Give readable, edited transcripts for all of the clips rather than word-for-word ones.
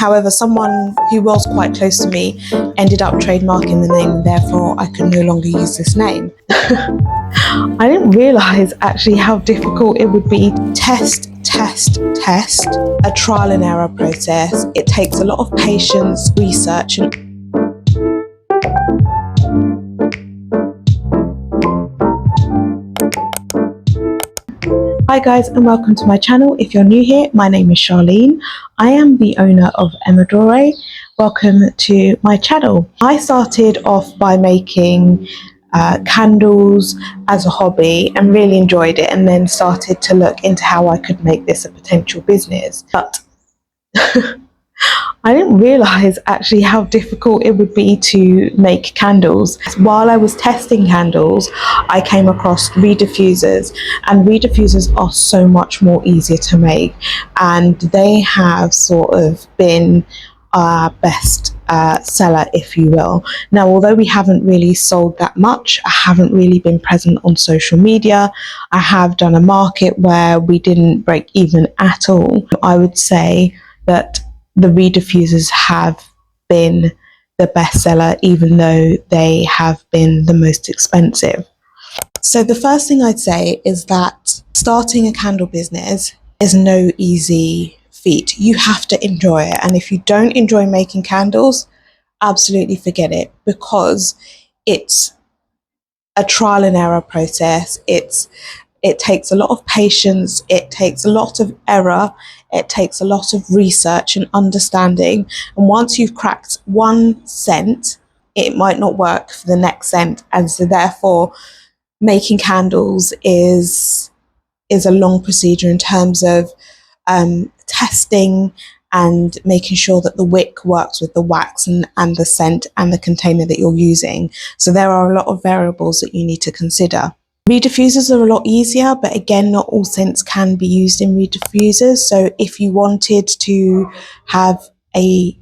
However, someone who was quite close to me ended up trademarking the name, and therefore I could no longer use this name. I didn't realise actually how difficult it would be. Test, a trial and error process. It takes a lot of patience, research, and Hi guys, and welcome to my channel. If you're new here, my name is Charlene. I am the owner of Emadore. Welcome to my channel. I started off by making candles as a hobby and really enjoyed it, and then started to look into how I could make this a potential business. But I didn't realise actually how difficult it would be to make candles. While I was testing candles, I came across rediffusers, and rediffusers are so much more easier to make, and they have sort of been our best seller, if you will. Now, although we haven't really sold that much, I haven't really been present on social media. I have done a market where we didn't break even at all. I would say that the rediffusers have been the best seller, even though they have been the most expensive. So the first thing I'd say is that starting a candle business is no easy feat. You have to enjoy it. And if you don't enjoy making candles, absolutely forget it, because it's a trial and error process. It takes a lot of patience, it takes a lot of error, it takes a lot of research and understanding. And once you've cracked one scent, it might not work for the next scent. And so therefore, making candles is a long procedure in terms of testing and making sure that the wick works with the wax and the scent and the container that you're using. So there are a lot of variables that you need to consider. Rediffusers are a lot easier, but again, not all scents can be used in rediffusers. So if you wanted to have a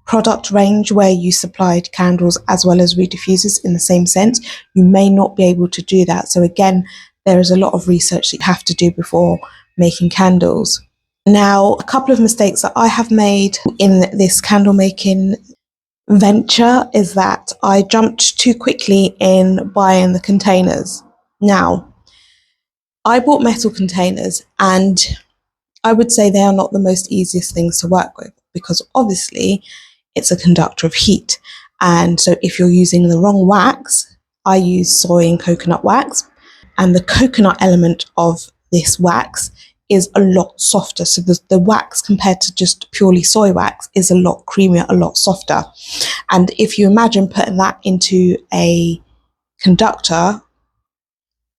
product range where you supplied candles as well as rediffusers in the same scent, you may not be able to do that. So again, there is a lot of research that you have to do before making candles. Now, a couple of mistakes that I have made in this candle making venture is that I jumped too quickly in buying the containers. Now, I bought metal containers, and I would say they are not the most easiest things to work with, because obviously it's a conductor of heat. And so if you're using the wrong wax, I use soy and coconut wax, and the coconut element of this wax is a lot softer. So the wax compared to just purely soy wax is a lot creamier, a lot softer. And if you imagine putting that into a conductor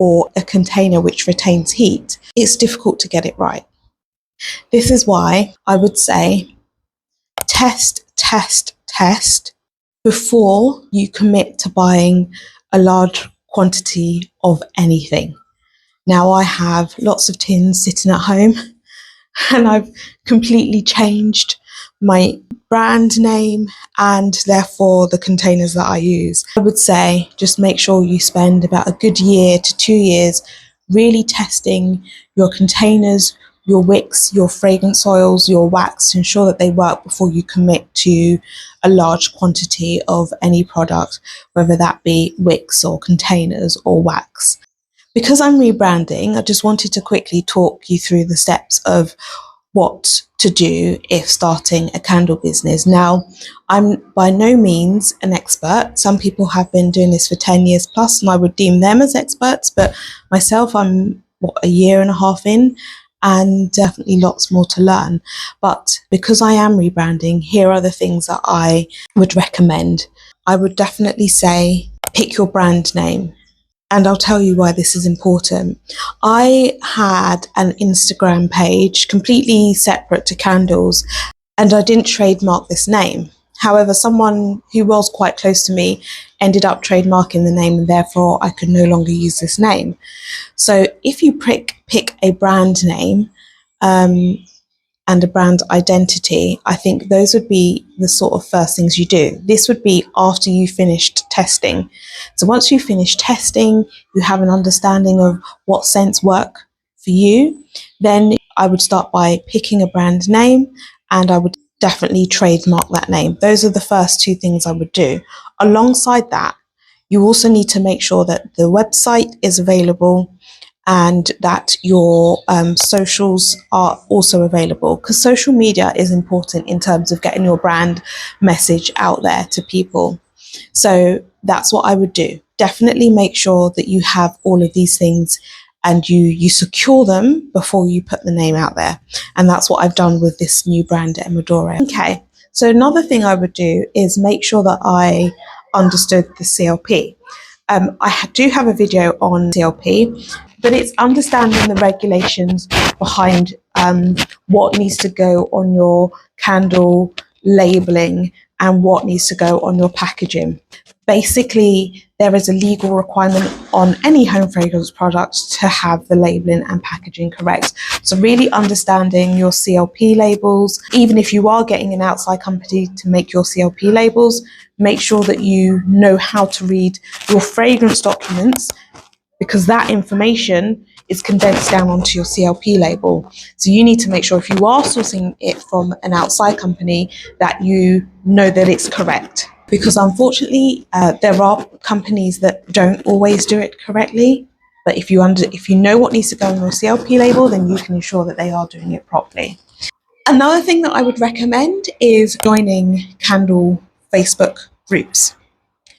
or a container which retains heat, it's difficult to get it right. This is why I would say test before you commit to buying a large quantity of anything. Now, I have lots of tins sitting at home, and I've completely changed my brand name and therefore the containers that I use. I would say just make sure you spend about a good year to 2 years really testing your containers, your wicks, your fragrance oils, your wax, to ensure that they work before you commit to a large quantity of any product, whether that be wicks or containers or wax. Because I'm rebranding, I just wanted to quickly talk you through the steps of what to do if starting a candle business. Now, I'm by no means an expert. Some people have been doing this for 10 years plus, and I would deem them as experts, but myself, I'm a year and a half in, and definitely lots more to learn. But because I am rebranding, here are the things that I would recommend. I would definitely say pick your brand name. And I'll tell you why this is important. I had an Instagram page completely separate to candles, and I didn't trademark this name. However, someone who was quite close to me ended up trademarking the name, and therefore I could no longer use this name. So if you pick a brand name and a brand identity, I think those would be the sort of first things you do. This would be after you finished testing. So once you finish testing, you have an understanding of what scents work for you, then I would start by picking a brand name, and I would definitely trademark that name. Those are the first two things I would do. Alongside that, you also need to make sure that the website is available and that your socials are also available, because social media is important in terms of getting your brand message out there to people. So that's what I would do. Definitely make sure that you have all of these things and you secure them before you put the name out there. And that's what I've done with this new brand, Emadore. Okay, so another thing I would do is make sure that I understood the CLP. I do have a video on CLP, but it's understanding the regulations behind what needs to go on your candle labeling and what needs to go on your packaging. Basically, there is a legal requirement on any home fragrance product to have the labeling and packaging correct. So really understanding your CLP labels, even if you are getting an outside company to make your CLP labels, make sure that you know how to read your fragrance documents, because that information is condensed down onto your CLP label. So you need to make sure if you are sourcing it from an outside company that you know that it's correct. Because unfortunately, there are companies that don't always do it correctly. But if you know what needs to go on your CLP label, then you can ensure that they are doing it properly. Another thing that I would recommend is joining candle Facebook groups.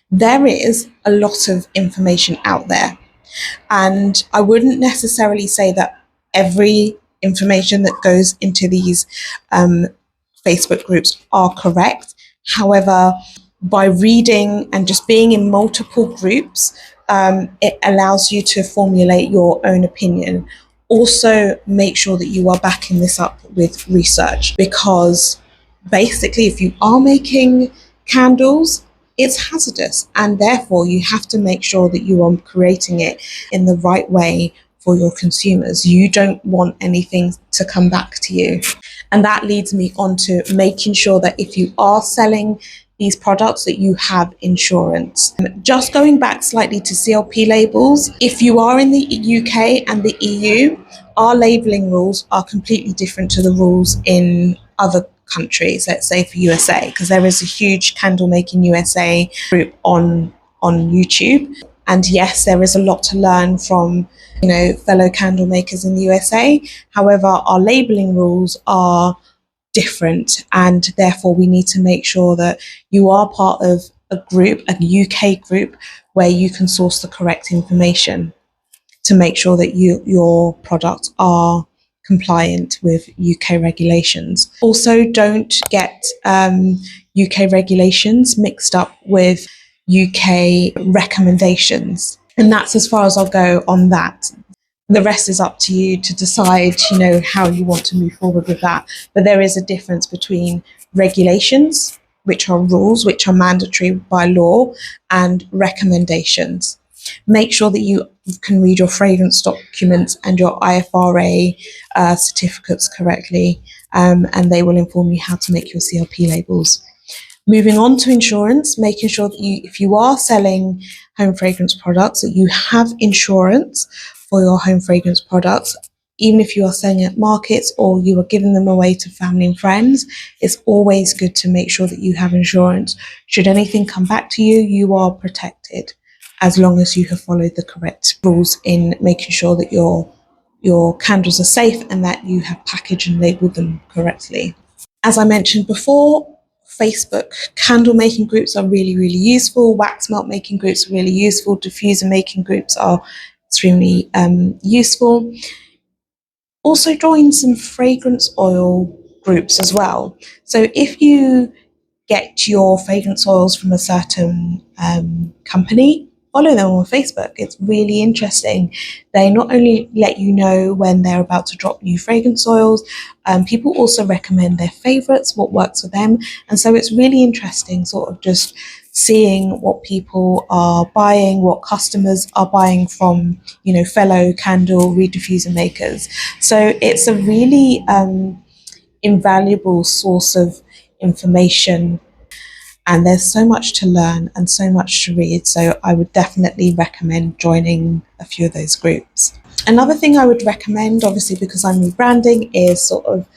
There is a lot of information out there. And I wouldn't necessarily say that every information that goes into these Facebook groups are correct. However, by reading and just being in multiple groups, it allows you to formulate your own opinion. Also, make sure that you are backing this up with research, because basically, if you are making candles, it's hazardous, and therefore you have to make sure that you are creating it in the right way for your consumers. You don't want anything to come back to you. And that leads me on to making sure that if you are selling these products, that you have insurance. Just going back slightly to CLP labels, if you are in the UK and the EU, our labeling rules are completely different to the rules in other countries, let's say for USA, because there is a huge Candle Making USA group on YouTube. And yes, there is a lot to learn from, fellow candle makers in the USA. However, our labeling rules are different, and therefore we need to make sure that you are part of a group, a UK group, where you can source the correct information to make sure that your products are compliant with UK regulations. Also, don't get UK regulations mixed up with UK recommendations. And that's as far as I'll go on that. The rest is up to you to decide, how you want to move forward with that. But there is a difference between regulations, which are rules, which are mandatory by law, and recommendations. Make sure that you can read your fragrance documents and your IFRA certificates correctly, and they will inform you how to make your CLP labels. Moving on to insurance, making sure that if you are selling home fragrance products, that you have insurance for your home fragrance products. Even if you are selling at markets or you are giving them away to family and friends, it's always good to make sure that you have insurance. Should anything come back to you, you are protected, as long as you have followed the correct rules in making sure that your candles are safe and that you have packaged and labeled them correctly. As I mentioned before, Facebook candle making groups are really, really useful. Wax melt making groups are really useful. Diffuser making groups are extremely useful. Also join some fragrance oil groups as well. So if you get your fragrance oils from a certain company, follow them on Facebook. It's really interesting. They not only let you know when they're about to drop new fragrance oils, people also recommend their favorites, what works for them. And so it's really interesting sort of just seeing what people are buying, what customers are buying from, fellow candle rediffuser makers. So it's a really invaluable source of information. And there's so much to learn and so much to read. So I would definitely recommend joining a few of those groups. Another thing I would recommend, obviously, because I'm rebranding, is sort of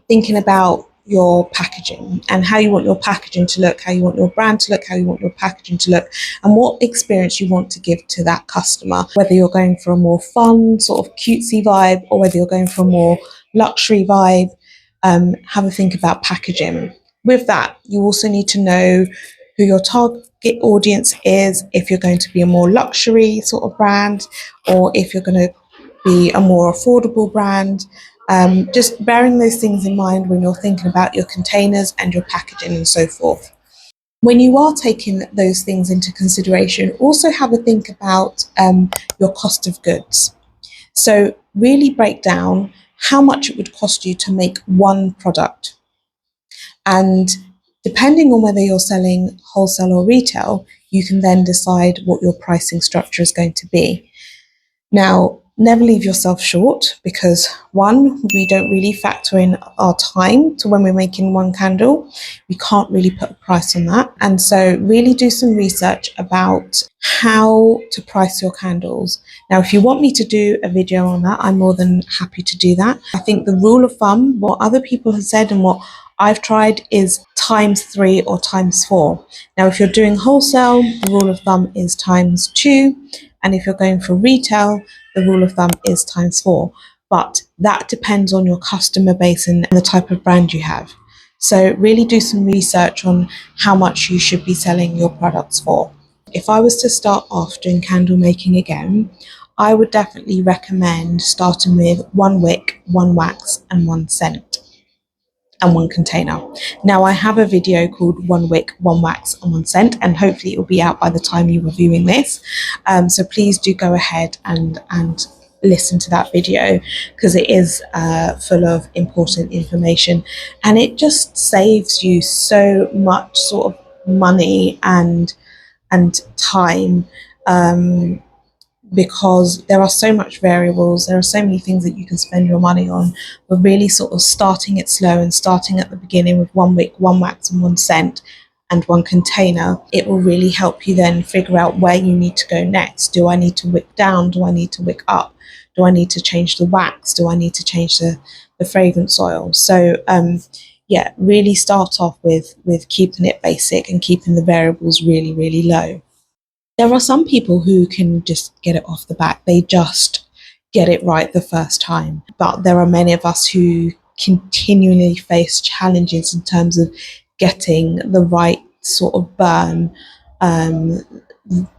thinking about your packaging and how you want your packaging to look, how you want your brand to look, how you want your packaging to look, and what experience you want to give to that customer. Whether you're going for a more fun, sort of cutesy vibe, or whether you're going for a more luxury vibe, have a think about packaging. With that, you also need to know who your target audience is, if you're going to be a more luxury sort of brand, or if you're going to be a more affordable brand. Just bearing those things in mind when you're thinking about your containers and your packaging and so forth. When you are taking those things into consideration, also have a think about your cost of goods. So really break down how much it would cost you to make one product. And depending on whether you're selling wholesale or retail, you can then decide what your pricing structure is going to be. Now, never leave yourself short because one, we don't really factor in our time to when we're making one candle. We can't really put a price on that. And so really do some research about how to price your candles. Now, if you want me to do a video on that, I'm more than happy to do that. I think the rule of thumb, what other people have said and what I've tried is ×3 or ×4. Now, if you're doing wholesale, the rule of thumb is ×2. And if you're going for retail, the rule of thumb is ×4. But that depends on your customer base and the type of brand you have. So really do some research on how much you should be selling your products for. If I was to start off doing candle making again, I would definitely recommend starting with 1 wick, 1 wax, and 1 scent. And 1 container. Now I have a video called 1 wick, 1 wax and 1 scent, and hopefully it will be out by the time you are viewing this. So please do go ahead and listen to that video because it is full of important information and it just saves you so much sort of money and time. Because there are so much variables, there are so many things that you can spend your money on. But really sort of starting it slow and starting at the beginning with 1 wick, 1 wax and 1 scent and 1 container, it will really help you then figure out where you need to go next. Do I need to wick down? Do I need to wick up? Do I need to change the wax? Do I need to change the fragrance oil? So yeah, really start off with keeping it basic and keeping the variables really, really low. There are some people who can just get it off the bat. They just get it right the first time. But there are many of us who continually face challenges in terms of getting the right sort of burn,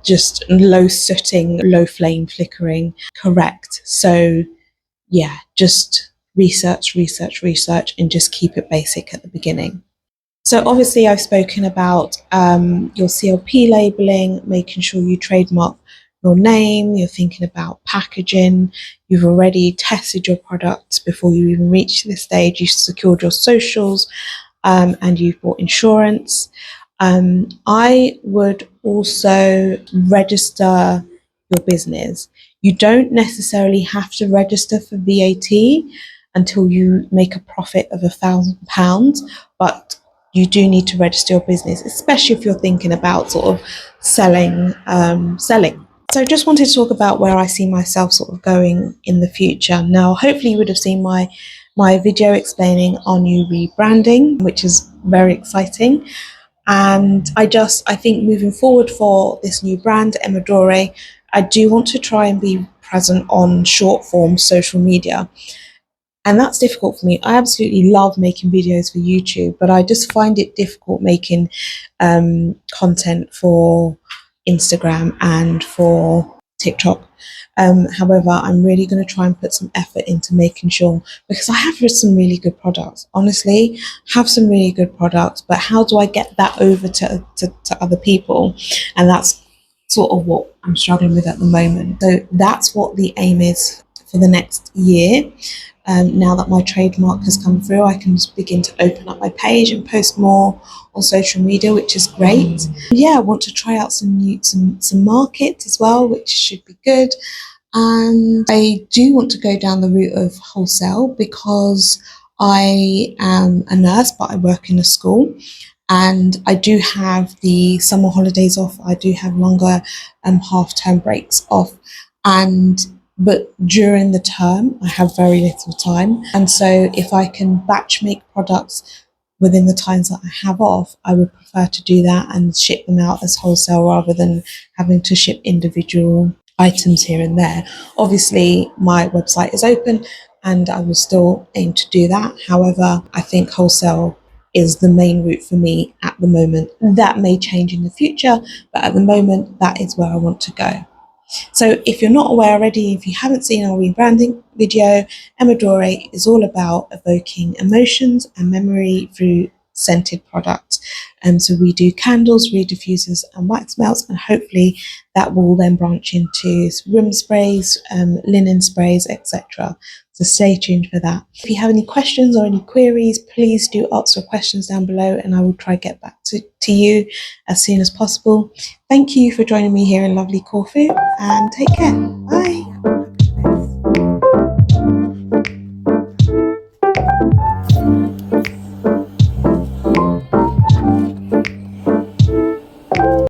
just low sooting, low flame flickering, correct. So yeah, just research, and just keep it basic at the beginning. So obviously I've spoken about your CLP labeling, making sure you trademark your name, you're thinking about packaging, you've already tested your products before you even reach this stage, you've secured your socials, and you've bought insurance. I would also register your business. You don't necessarily have to register for VAT until you make a profit of £1,000, but you do need to register your business, especially if you're thinking about sort of selling. So I just wanted to talk about where I see myself sort of going in the future. Now, hopefully you would have seen my video explaining our new rebranding, which is very exciting. And I think moving forward for this new brand, Emma Dore, I do want to try and be present on short form social media. And that's difficult for me. I absolutely love making videos for YouTube, but I just find it difficult making content for Instagram and for TikTok. However, I'm really going to try and put some effort into making sure, because I have some really good products, honestly, have some really good products, but how do I get that over to other people? And that's sort of what I'm struggling with at the moment. So that's what the aim is for the next year. Now that my trademark has come through, I can just begin to open up my page and post more on social media, which is great. Yeah, I want to try out some markets as well, which should be good. And I do want to go down the route of wholesale because I am a nurse, but I work in a school. And I do have the summer holidays off. I do have longer half-term breaks off. But during the term, I have very little time. And so if I can batch make products within the times that I have off, I would prefer to do that and ship them out as wholesale rather than having to ship individual items here and there. Obviously, my website is open and I will still aim to do that. However, I think wholesale is the main route for me at the moment. That may change in the future, but at the moment, that is where I want to go. So if you're not aware already, if you haven't seen our rebranding video, Emadore is all about evoking emotions and memory through scented products. So we do candles, reed diffusers and wax melts, and hopefully that will then branch into room sprays, linen sprays, etc. So stay tuned for that. If you have any questions or any queries, please do ask your questions down below and I will try to get back to you as soon as possible. Thank you for joining me here in lovely Corfu and take care. Bye.